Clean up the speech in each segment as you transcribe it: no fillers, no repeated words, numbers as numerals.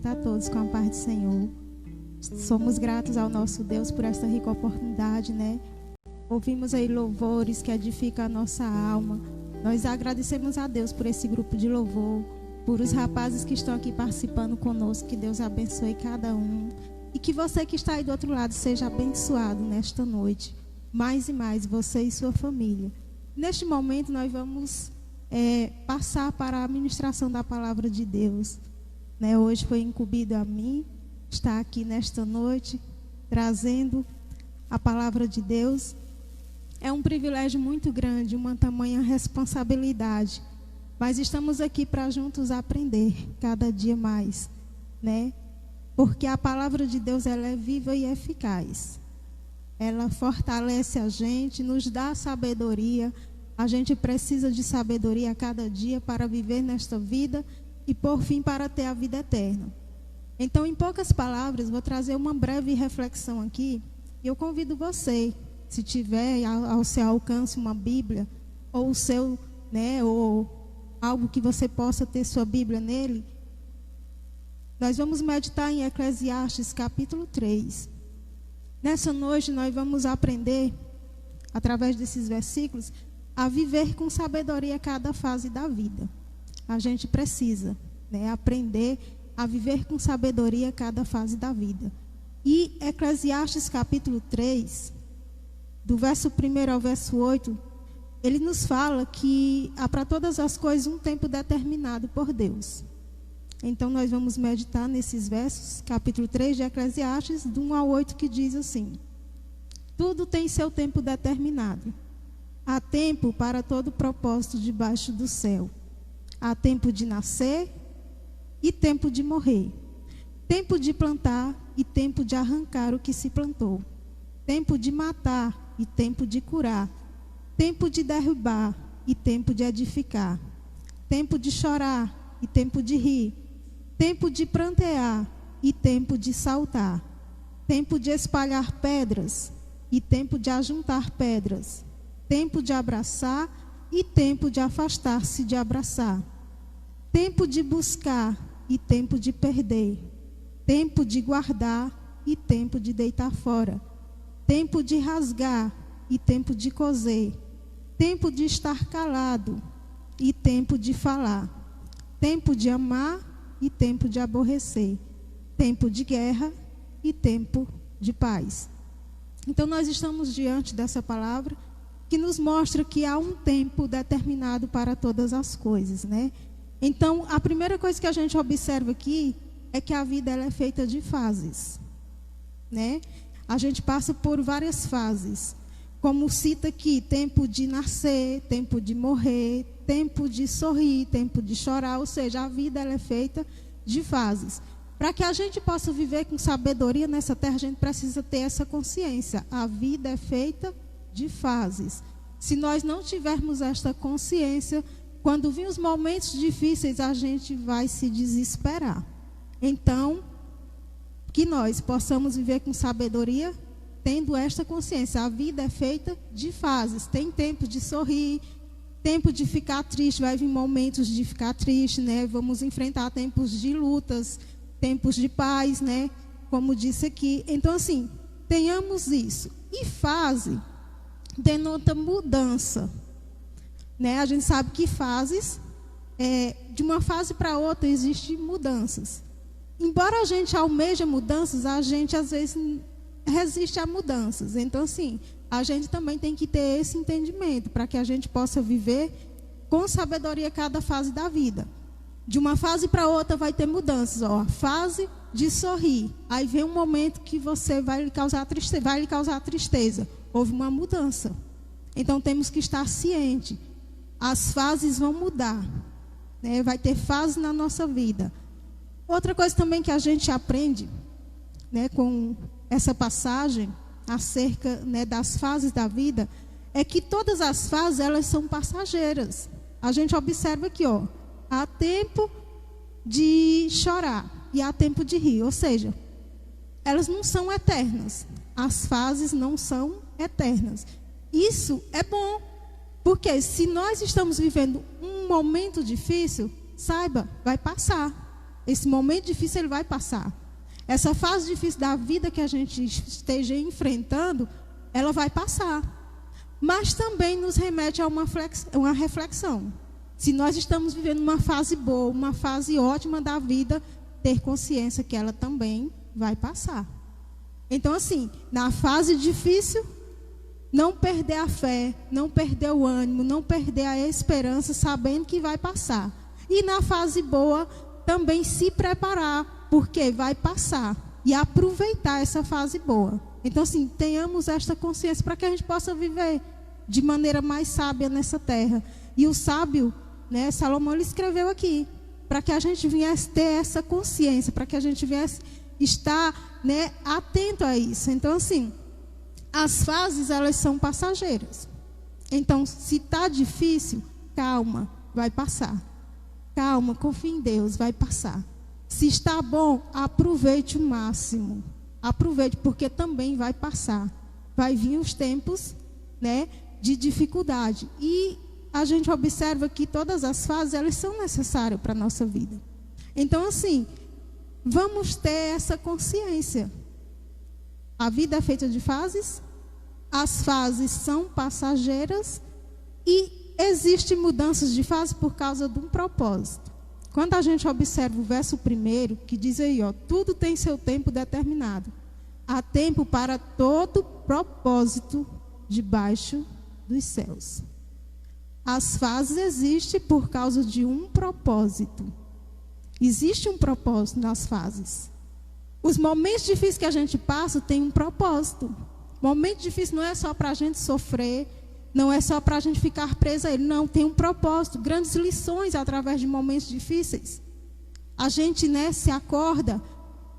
cumprimento a todos com a paz do Senhor. Somos gratos ao nosso Deus por esta rica oportunidade, né? Ouvimos aí louvores que edificam a nossa alma. Nós agradecemos a Deus por esse grupo de louvor, por os rapazes que estão aqui participando conosco. Que Deus abençoe cada um. E que você que está aí do outro lado seja abençoado nesta noite. Mais e mais, você e sua família. Neste momento nós vamos passar para a ministração da palavra de Deus, né? Hoje foi incumbido a mim estar aqui nesta noite trazendo a palavra de Deus. É um privilégio muito grande, uma tamanha responsabilidade, mas estamos aqui para juntos aprender cada dia mais, né? Porque a palavra de Deus, ela é viva e eficaz. Ela fortalece a gente, nos dá sabedoria. A gente precisa de sabedoria a cada dia para viver nesta vida e, por fim, para ter a vida eterna. Então, em poucas palavras, vou trazer uma breve reflexão aqui. E eu convido você, se tiver ao seu alcance uma Bíblia, ou o seu, né, ou algo que você possa ter sua Bíblia nele, nós vamos meditar em Eclesiastes capítulo 3. Nessa noite nós vamos aprender, através desses versículos, a viver com sabedoria cada fase da vida. A gente precisa, né, aprender a viver com sabedoria cada fase da vida. E Eclesiastes capítulo 3, do verso 1 ao verso 8, ele nos fala que há para todas as coisas um tempo determinado por Deus. Então nós vamos meditar nesses versos, capítulo 3 de Eclesiastes, do 1 ao 8, que diz assim: tudo tem seu tempo determinado. Há tempo para todo propósito debaixo do céu. Há tempo de nascer e tempo de morrer. Tempo de plantar e tempo de arrancar o que se plantou. Tempo de matar e tempo de curar. Tempo de derrubar e tempo de edificar. Tempo de chorar e tempo de rir. Tempo de prantear e tempo de saltar. Tempo de espalhar pedras e tempo de ajuntar pedras. Tempo de abraçar e tempo de afastar-se de abraçar. Tempo de buscar e tempo de perder. Tempo de guardar e tempo de deitar fora. Tempo de rasgar e tempo de coser. Tempo de estar calado e tempo de falar. Tempo de amar e tempo de aborrecer. Tempo de guerra e tempo de paz. Então nós estamos diante dessa palavra que nos mostra que há um tempo determinado para todas as coisas, né? Então, a primeira coisa que a gente observa aqui é que a vida, ela é feita de fases, né? A gente passa por várias fases, como cita aqui, tempo de nascer, tempo de morrer, tempo de sorrir, tempo de chorar, ou seja, a vida, ela é feita de fases. Para que a gente possa viver com sabedoria nessa terra, a gente precisa ter essa consciência. A vida é feita de fases. Se nós não tivermos esta consciência, quando vir os momentos difíceis, a gente vai se desesperar. Então, que nós possamos viver com sabedoria, tendo esta consciência. A vida é feita de fases. Tem tempo de sorrir, tempo de ficar triste, vai vir momentos de ficar triste, né? Vamos enfrentar tempos de lutas, tempos de paz, né? Como disse aqui. Então, assim, tenhamos isso. E fase denota mudança, né? A gente sabe que fases, de uma fase para outra, existem mudanças. Embora a gente almeja mudanças, a gente às vezes resiste a mudanças. Então, assim, a gente também tem que ter esse entendimento para que a gente possa viver com sabedoria cada fase da vida. De uma fase para outra vai ter mudanças. Ó, a fase de sorrir. Aí vem um momento que você vai lhe causar tristeza. Houve uma mudança. Então temos que estar ciente. As fases vão mudar, né? Vai ter fases na nossa vida. Outra coisa também que a gente aprende, né, com essa passagem acerca, né, das fases da vida, é que todas as fases, elas são passageiras. A gente observa aqui, ó, há tempo de chorar e há tempo de rir. Ou seja, elas não são eternas. As fases não são eternas. Isso é bom, porque se nós estamos vivendo um momento difícil, saiba, vai passar. Esse momento difícil ele vai passar. Essa fase difícil da vida que a gente esteja enfrentando, ela vai passar. Mas também nos remete a uma reflexão. Se nós estamos vivendo uma fase boa, uma fase ótima da vida, ter consciência que ela também vai passar. Então, assim, na fase difícil, não perder a fé, não perder o ânimo, não perder a esperança, sabendo que vai passar. E na fase boa, também se preparar, porque vai passar. E aproveitar essa fase boa. Então, assim, tenhamos esta consciência para que a gente possa viver de maneira mais sábia nessa terra. E o sábio, né, Salomão, ele escreveu aqui, para que a gente viesse ter essa consciência, para que a gente viesse estar, né, atento a isso. Então, assim, as fases, elas são passageiras. Então, se está difícil, calma, vai passar. Calma, confie em Deus, vai passar. Se está bom, aproveite o máximo. Aproveite, porque também vai passar. Vai vir os tempos, né, de dificuldade. E a gente observa que todas as fases, elas são necessárias para a nossa vida. Então, assim, vamos ter essa consciência. A vida é feita de fases, as fases são passageiras e existem mudanças de fase por causa de um propósito. Quando a gente observa o verso 1, que diz aí, ó, tudo tem seu tempo determinado. Há tempo para todo propósito debaixo dos céus. As fases existem por causa de um propósito. Existe um propósito nas fases. Os momentos difíceis que a gente passa têm um propósito. Momento difícil não é só para a gente sofrer, não é só para a gente ficar preso a ele. Não, tem um propósito. Grandes lições através de momentos difíceis. A gente, né, se acorda.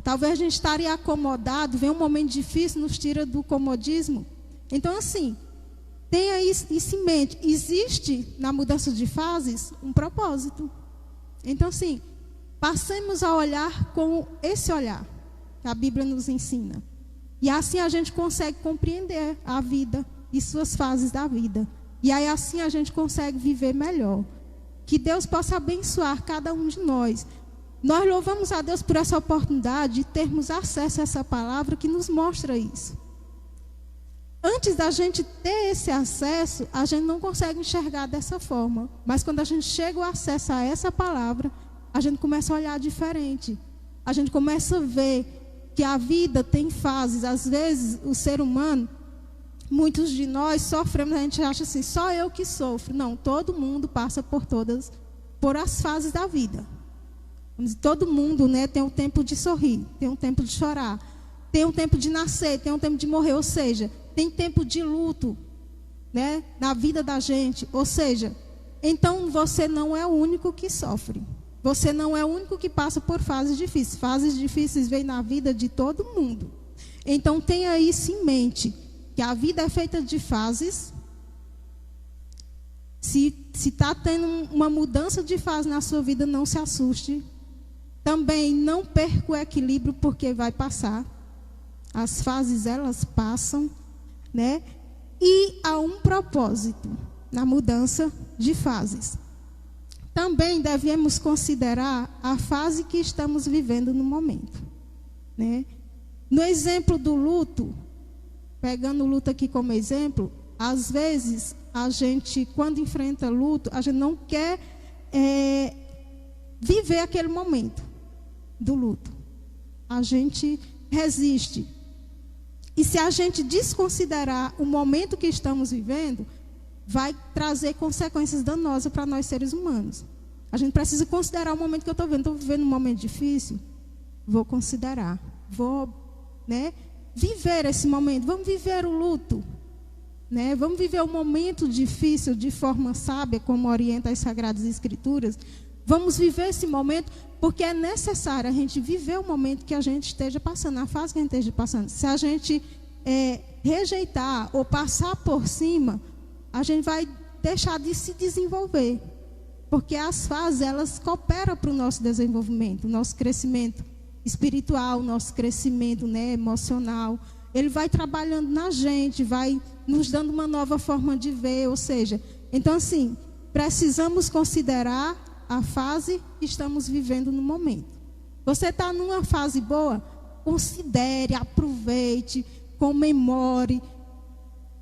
Talvez a gente estaria acomodado, vem um momento difícil, nos tira do comodismo. Então, assim, tenha isso em mente. Existe, na mudança de fases, um propósito. Então, assim, passemos a olhar com esse olhar que a Bíblia nos ensina. E assim a gente consegue compreender a vida e suas fases da vida. E aí assim a gente consegue viver melhor. Que Deus possa abençoar cada um de nós. Nós louvamos a Deus por essa oportunidade de termos acesso a essa palavra que nos mostra isso. Antes da gente ter esse acesso, a gente não consegue enxergar dessa forma. Mas quando a gente chega o acesso a essa palavra, a gente começa a olhar diferente. A gente começa a ver que a vida tem fases. Às vezes, o ser humano, muitos de nós sofremos, a gente acha assim, só eu que sofro. Não, todo mundo passa por as fases da vida. Todo mundo, né, tem um tempo de sorrir, tem um tempo de chorar, tem um tempo de nascer, tem um tempo de morrer. Ou seja, tem tempo de luto, né, na vida da gente. Ou seja, então você não é o único que sofre. Você não é o único que passa por fases difíceis. Fases difíceis vêm na vida de todo mundo. Então tenha isso em mente, que a vida é feita de fases. Se está tendo uma mudança de fase na sua vida, não se assuste. Também não perca o equilíbrio, porque vai passar. As fases, elas passam, né? E há um propósito na mudança de fases. Também devemos considerar a fase que estamos vivendo no momento, né? No exemplo do luto, pegando o luto aqui como exemplo, às vezes a gente, quando enfrenta luto, a gente não quer viver aquele momento do luto. A gente resiste. E se a gente desconsiderar o momento que estamos vivendo, vai trazer consequências danosas para nós seres humanos. A gente precisa considerar o momento que eu estou vivendo. Estou vivendo um momento difícil? Vou considerar. Vou, né, viver esse momento. Vamos viver o luto. Né? Vamos viver o momento difícil de forma sábia, como orienta as Sagradas Escrituras. Vamos viver esse momento, porque é necessário a gente viver o momento que a gente esteja passando, a fase que a gente esteja passando. Se a gente rejeitar ou passar por cima, a gente vai deixar de se desenvolver. Porque as fases, elas cooperam para o nosso desenvolvimento, o nosso crescimento espiritual, o nosso crescimento, né, emocional. Ele vai trabalhando na gente, vai nos dando uma nova forma de ver. Ou seja, então assim, precisamos considerar a fase que estamos vivendo no momento. Você está numa fase boa? Considere, aproveite, comemore.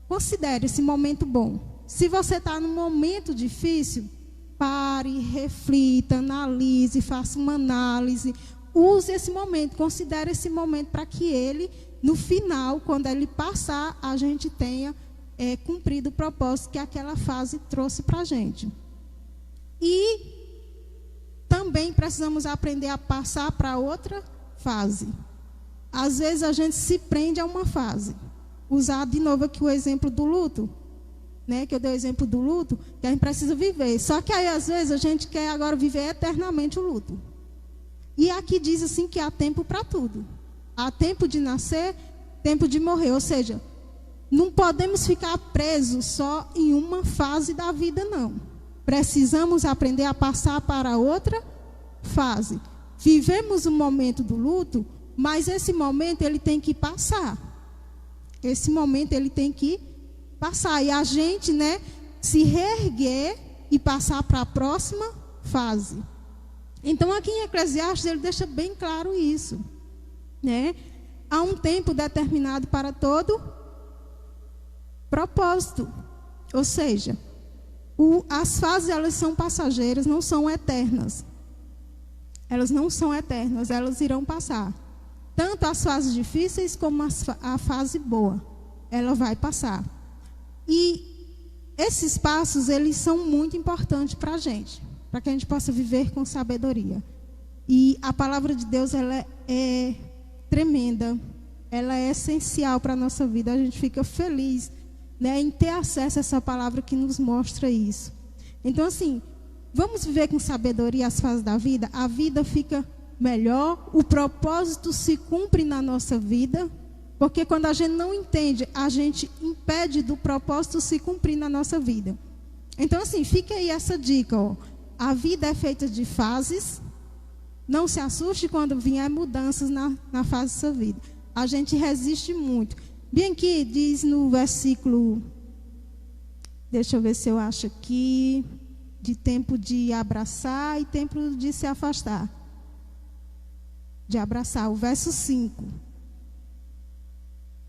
Considere esse momento bom. Se você está num momento difícil, pare, reflita, analise, faça uma análise. Use esse momento, considere esse momento para que ele, no final, quando ele passar, a gente tenha cumprido o propósito que aquela fase trouxe para a gente. E também precisamos aprender a passar para outra fase. Às vezes a gente se prende a uma fase. Usar de novo aqui o exemplo do luto, né? Que eu dei o exemplo do luto, que a gente precisa viver. Só que aí às vezes a gente quer agora viver eternamente o luto. E aqui diz assim que há tempo para tudo. Há tempo de nascer, tempo de morrer. Ou seja, não podemos ficar presos só em uma fase da vida, não. Precisamos aprender a passar para outra fase. Vivemos o momento do luto, mas esse momento ele tem que passar. Esse momento ele tem que passar. E a gente, né, se reerguer e passar para a próxima fase. Então, aqui em Eclesiastes, ele deixa bem claro isso, né? Há um tempo determinado para todo propósito. Ou seja, as fases, elas são passageiras, não são eternas. Elas não são eternas, elas irão passar. Tanto as fases difíceis como a fase boa. Ela vai passar. E esses passos, eles são muito importantes para a gente. Para que a gente possa viver com sabedoria. E a palavra de Deus, ela é tremenda. Ela é essencial para a nossa vida. A gente fica feliz, né, em ter acesso a essa palavra que nos mostra isso. Então, assim, vamos viver com sabedoria as fases da vida. A vida fica melhor. O propósito se cumpre na nossa vida. Porque quando a gente não entende, a gente impede do propósito se cumprir na nossa vida. Então, assim, fica aí essa dica, ó. A vida é feita de fases. Não se assuste quando vier mudanças na fase da sua vida. A gente resiste muito. Bem aqui diz no versículo, deixa eu ver se eu acho aqui, de tempo de abraçar e tempo de se afastar. De abraçar, o verso 5.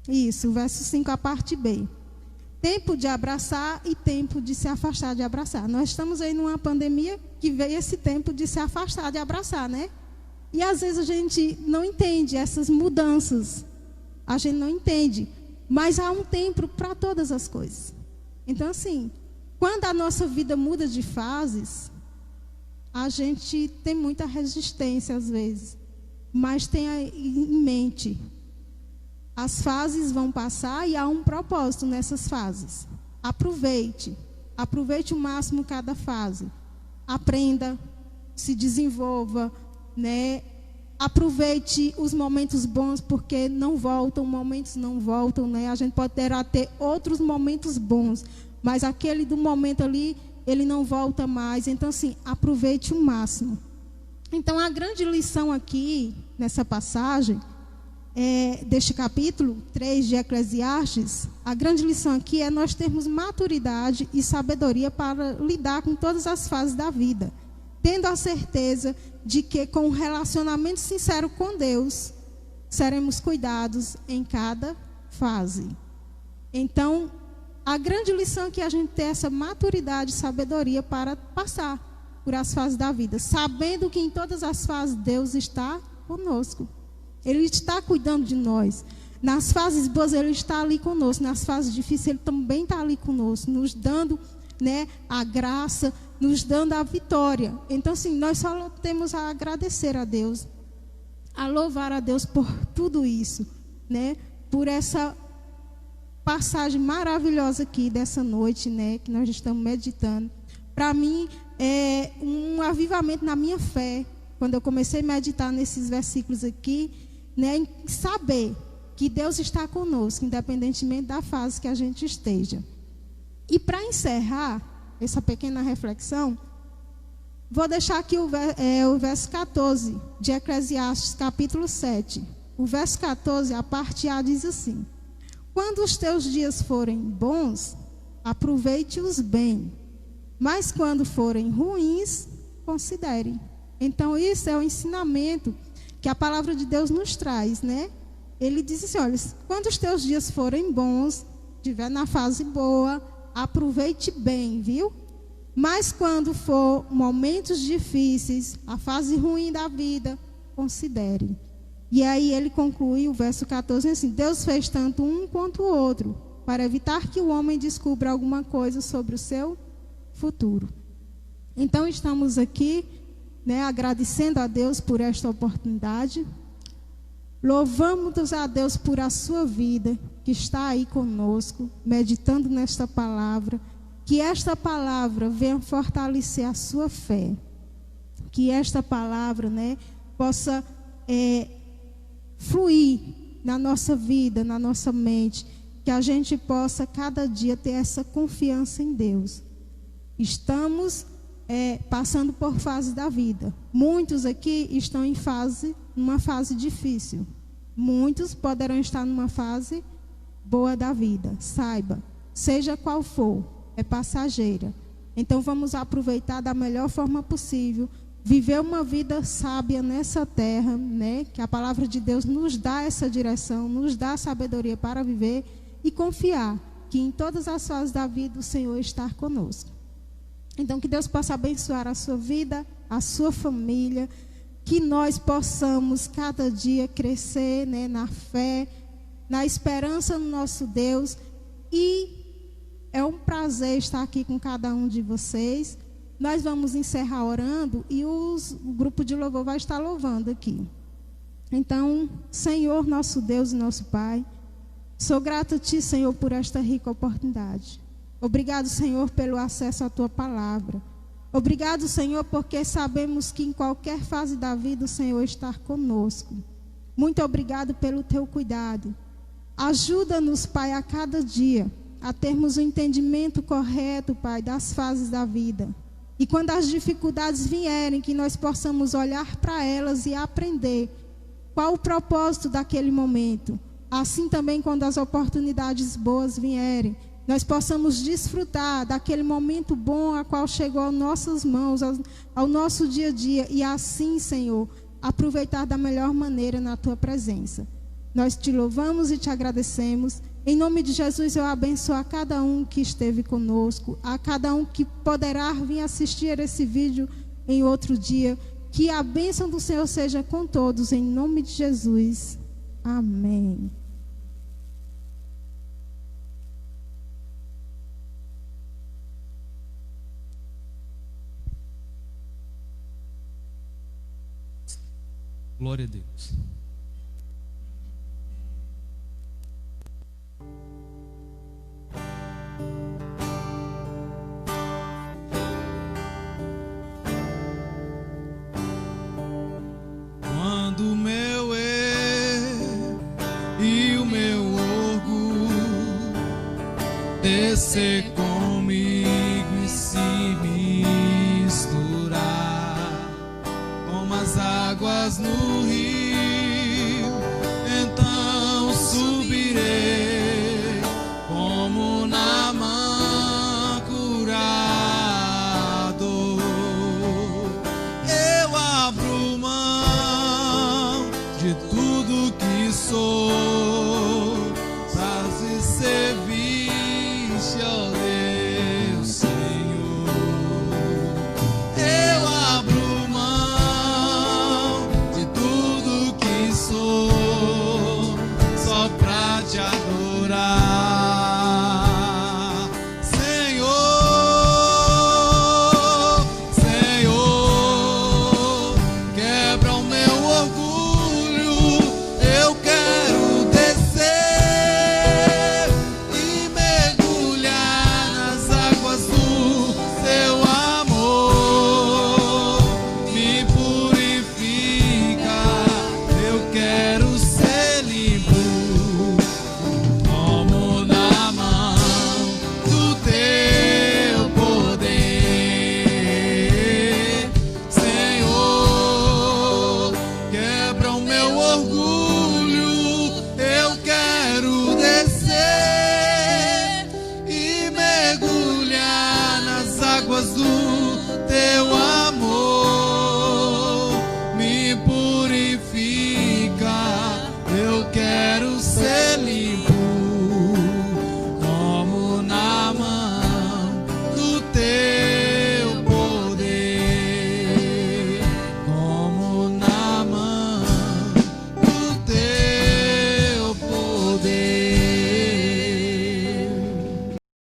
Isso, o verso 5, a parte B. Tempo de abraçar e tempo de se afastar de abraçar. Nós estamos aí numa pandemia que veio esse tempo de se afastar de abraçar, né? E às vezes a gente não entende essas mudanças. A gente não entende. Mas há um tempo para todas as coisas. Então, assim, quando a nossa vida muda de fases, a gente tem muita resistência às vezes. Mas tenha em mente, as fases vão passar e há um propósito nessas fases. Aproveite o máximo cada fase. Aprenda, se desenvolva, né? Aproveite os momentos bons, porque momentos não voltam, né? A gente pode ter outros momentos bons, mas aquele do momento ali, ele não volta mais. Então, assim, aproveite o máximo. Então, a grande lição aqui, nessa passagem, deste capítulo 3 de Eclesiastes, a grande lição aqui é nós termos maturidade e sabedoria para lidar com todas as fases da vida, tendo a certeza de que com um relacionamento sincero com Deus, seremos cuidados em cada fase. Então, a grande lição aqui é a gente ter essa maturidade e sabedoria para passar por as fases da vida, sabendo que em todas as fases Deus está conosco. Ele está cuidando de nós. Nas fases boas, Ele está ali conosco. Nas fases difíceis, Ele também está ali conosco, nos dando, né, a graça, nos dando a vitória. Então, assim, nós só temos a agradecer a Deus, a louvar a Deus por tudo isso, né? Por essa passagem maravilhosa aqui dessa noite, né, que nós estamos meditando. Para mim, é um avivamento na minha fé, quando eu comecei a meditar nesses versículos aqui, né, em saber que Deus está conosco, independentemente da fase que a gente esteja. E para encerrar essa pequena reflexão, vou deixar aqui o verso 14 de Eclesiastes, capítulo 7. O verso 14, a parte A, diz assim: quando os teus dias forem bons, aproveite-os bem, mas quando forem ruins, considere. Então, isso é o ensinamento que a palavra de Deus nos traz, né? Ele diz assim, olha, quando os teus dias forem bons, estiver na fase boa, aproveite bem, viu? Mas quando for momentos difíceis, a fase ruim da vida, considere. E aí ele conclui o verso 14 assim, Deus fez tanto um quanto o outro, para evitar que o homem descubra alguma coisa sobre o seu futuro. Então estamos aqui, né, agradecendo a Deus por esta oportunidade. Louvamos a Deus por a sua vida, que está aí conosco, meditando nesta palavra. Que esta palavra venha fortalecer a sua fé. Que esta palavra, né, possa fluir na nossa vida, na nossa mente. Que a gente possa cada dia ter essa confiança em Deus. Estamos passando por fases da vida. Muitos aqui estão numa fase difícil. Muitos poderão estar numa fase boa da vida. Saiba, seja qual for, é passageira. Então vamos aproveitar da melhor forma possível, viver uma vida sábia nessa terra, né? Que a palavra de Deus nos dá essa direção, nos dá a sabedoria para viver e confiar que em todas as fases da vida o Senhor está conosco. Então que Deus possa abençoar a sua vida, a sua família, que nós possamos cada dia crescer, né, na fé, na esperança no nosso Deus. E é um prazer estar aqui com cada um de vocês. Nós vamos encerrar orando e o grupo de louvor vai estar louvando aqui. Então, Senhor, nosso Deus e nosso Pai, sou grato a Ti, Senhor, por esta rica oportunidade. Obrigado, Senhor, pelo acesso à Tua palavra. Obrigado, Senhor, porque sabemos que em qualquer fase da vida o Senhor está conosco. Muito obrigado pelo Teu cuidado. Ajuda-nos, Pai, a cada dia a termos o entendimento correto, Pai, das fases da vida. E quando as dificuldades vierem, que nós possamos olhar para elas e aprender qual o propósito daquele momento. Assim também quando as oportunidades boas vierem, nós possamos desfrutar daquele momento bom a qual chegou às nossas mãos, ao nosso dia a dia. E assim, Senhor, aproveitar da melhor maneira na Tua presença. Nós Te louvamos e Te agradecemos. Em nome de Jesus, eu abençoo a cada um que esteve conosco, a cada um que poderá vir assistir esse vídeo em outro dia. Que a bênção do Senhor seja com todos, em nome de Jesus. Amém. Glória a Deus. Quando o meu eu e o meu orgulho descer comigo e se misturar como as águas no rio, então subirei como Naamã curado. Eu abro mão de tudo que sou, paz e serviço, ó Deus, Senhor. Eu abro mão de tudo que sou, só pra Te adorar, Senhor. Senhor, quebra o meu orgulho, eu quero descer e mergulhar nas águas do Teu amor. Me purifica, eu quero